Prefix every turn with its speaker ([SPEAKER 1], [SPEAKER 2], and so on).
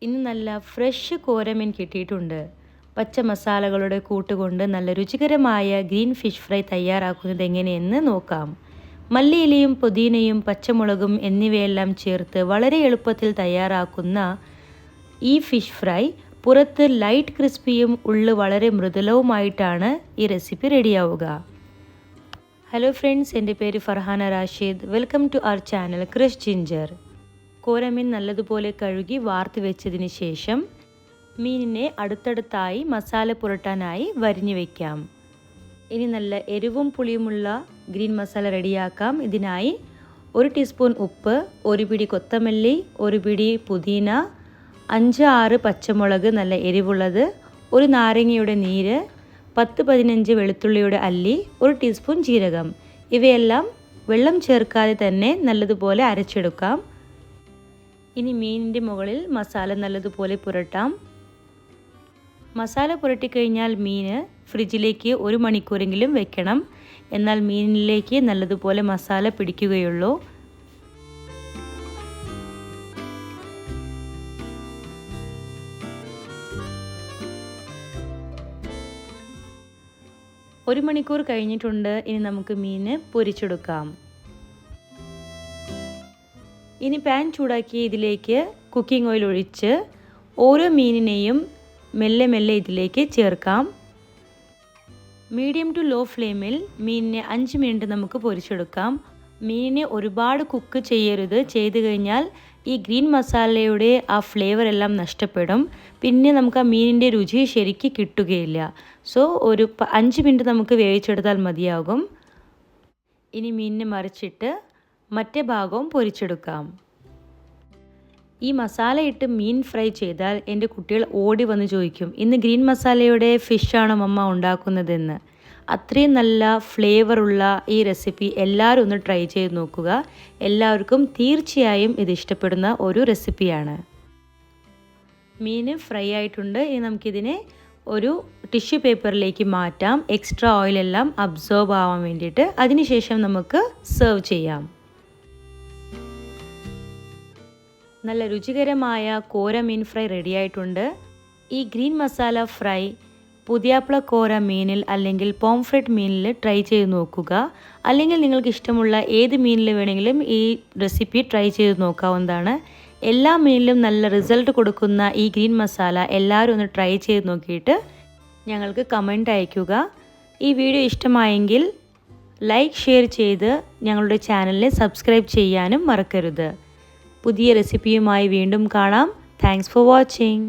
[SPEAKER 1] ഇന്ന് നല്ല ഫ്രഷ് കോരമീൻ കിട്ടിയിട്ടുണ്ട്. പച്ച മസാലകളുടെ കൂട്ടുകൊണ്ട് നല്ല രുചികരമായ ഗ്രീൻ ഫിഷ് ഫ്രൈ തയ്യാറാക്കുന്നത് എങ്ങനെയെന്ന് നോക്കാം. മല്ലിയിലയും പുതിനയും പച്ചമുളകും എന്നിവയെല്ലാം ചേർത്ത് വളരെ എളുപ്പത്തിൽ തയ്യാറാക്കുന്ന ഈ ഫിഷ് ഫ്രൈ പുറത്ത് ലൈറ്റ് ക്രിസ്പിയും ഉള്ളു വളരെ മൃദുലവുമായിട്ടാണ് ഈ റെസിപ്പി റെഡിയാവുക. ഹലോ ഫ്രണ്ട്സ്, എൻ്റെ പേര് Farhana Rashid. Welcome to our channel crush ginger. കോരമീൻ നല്ലതുപോലെ കഴുകി വാർത്ത് വെച്ചതിന് ശേഷം മീനിനെ അടുത്തടുത്തായി മസാല പുരട്ടാനായി വരിഞ്ഞു വയ്ക്കാം. ഇനി നല്ല എരിവും പുളിയുമുള്ള ഗ്രീൻ മസാല റെഡിയാക്കാം. ഇതിനായി 1 ടീസ്പൂൺ ഉപ്പ്, 1 പിടി കൊത്തമല്ലി, 1 പിടി പുതിന, 5-6 പച്ചമുളക് നല്ല എരിവുള്ളത്, 1 നാരങ്ങയുടെ നീര്, 10-15 വെളുത്തുള്ളിയുടെ അല്ലി, 1 ടീസ്പൂൺ ജീരകം. ഇവയെല്ലാം വെള്ളം ചേർക്കാതെ തന്നെ നല്ലതുപോലെ അരച്ചെടുക്കാം. ഇനി മീനിൻ്റെ മുകളിൽ മസാല നല്ലതുപോലെ പുരട്ടാം. മസാല പുരട്ടിക്കഴിഞ്ഞാൽ മീൻ ഫ്രിഡ്ജിലേക്ക് 1 മണിക്കൂറെങ്കിലും വെക്കണം. എന്നാൽ മീനിലേക്ക് നല്ലതുപോലെ മസാല പിടിക്കുകയുള്ളൂ. ഒരു മണിക്കൂർ കഴിഞ്ഞിട്ടുണ്ട്. ഇനി നമുക്ക് മീൻ പൊരിച്ചെടുക്കാം. ഇനി പാൻ ചൂടാക്കി ഇതിലേക്ക് കുക്കിംഗ് ഓയിൽ ഒഴിച്ച് ഓരോ മീനിനെയും മെല്ലെ മെല്ലെ ഇതിലേക്ക് ചേർക്കാം. മീഡിയം ടു ലോ ഫ്ലെയിമിൽ മീനിനെ 5 മിനിറ്റ് നമുക്ക് പൊരിച്ചെടുക്കാം. മീനിനെ ഒരുപാട് കുക്ക് ചെയ്യരുത്. ചെയ്ത് കഴിഞ്ഞാൽ ഈ ഗ്രീൻ മസാലയുടെ ആ ഫ്ലേവർ എല്ലാം നഷ്ടപ്പെടും. പിന്നെ നമുക്ക് ആ മീനിൻ്റെ രുചി ശരിക്ക് കിട്ടുകയില്ല. സോ ഒരു 5 മിനിറ്റ് നമുക്ക് വേവിച്ചെടുത്താൽ മതിയാകും. ഇനി മീനിനെ മറിച്ചിട്ട് മറ്റേ ഭാഗവും പൊരിച്ചെടുക്കാം. ഈ മസാല ഇട്ട് മീൻ ഫ്രൈ ചെയ്താൽ എൻ്റെ കുട്ടികൾ ഓടി വന്ന് ചോദിക്കും, ഇന്ന് ഗ്രീൻ മസാലയുടെ ഫിഷാണോ മമ്മ ഉണ്ടാക്കുന്നതെന്ന്. അത്രയും നല്ല ഫ്ലേവറുള്ള ഈ റെസിപ്പി എല്ലാവരും ഒന്ന് ട്രൈ ചെയ്ത് നോക്കുക. എല്ലാവർക്കും തീർച്ചയായും ഇത് ഇഷ്ടപ്പെടുന്ന ഒരു റെസിപ്പിയാണ്. മീൻ ഫ്രൈ ആയിട്ടുണ്ട്. ഇനി നമുക്കിതിനെ ഒരു ടിഷ്യൂ പേപ്പറിലേക്ക് മാറ്റാം. എക്സ്ട്രാ ഓയിലെല്ലാം അബ്സോർബ് ആവാൻ വേണ്ടിയിട്ട്. അതിനുശേഷം നമുക്ക് സെർവ് ചെയ്യാം. നല്ല രുചികരമായ കോരമീൻ ഫ്രൈ റെഡിയായിട്ടുണ്ട്. ഈ ഗ്രീൻ മസാല ഫ്രൈ പുതിയാപ്ല കോര മീനിൽ അല്ലെങ്കിൽ പോംഫ്രെറ്റ് മീനിൽ ട്രൈ ചെയ്ത് നോക്കുക. അല്ലെങ്കിൽ നിങ്ങൾക്ക് ഇഷ്ടമുള്ള ഏത് മീനിൽ വേണമെങ്കിലും ഈ റെസിപ്പി ട്രൈ ചെയ്ത് നോക്കാവുന്നതാണ്. എല്ലാ മീനിലും നല്ല റിസൾട്ട് കൊടുക്കുന്ന ഈ ഗ്രീൻ മസാല എല്ലാവരും ഒന്ന് ട്രൈ ചെയ്ത് നോക്കിയിട്ട് ഞങ്ങൾക്ക് കമൻറ്റ് അയയ്ക്കുക. ഈ വീഡിയോ ഇഷ്ടമായെങ്കിൽ ലൈക്ക്, ഷെയർ ചെയ്ത് ഞങ്ങളുടെ ചാനലിനെ സബ്സ്ക്രൈബ് ചെയ്യാനും മറക്കരുത്. പുതിയ റെസിപ്പിയുമായി വീണ്ടും കാണാം. Thanks for watching.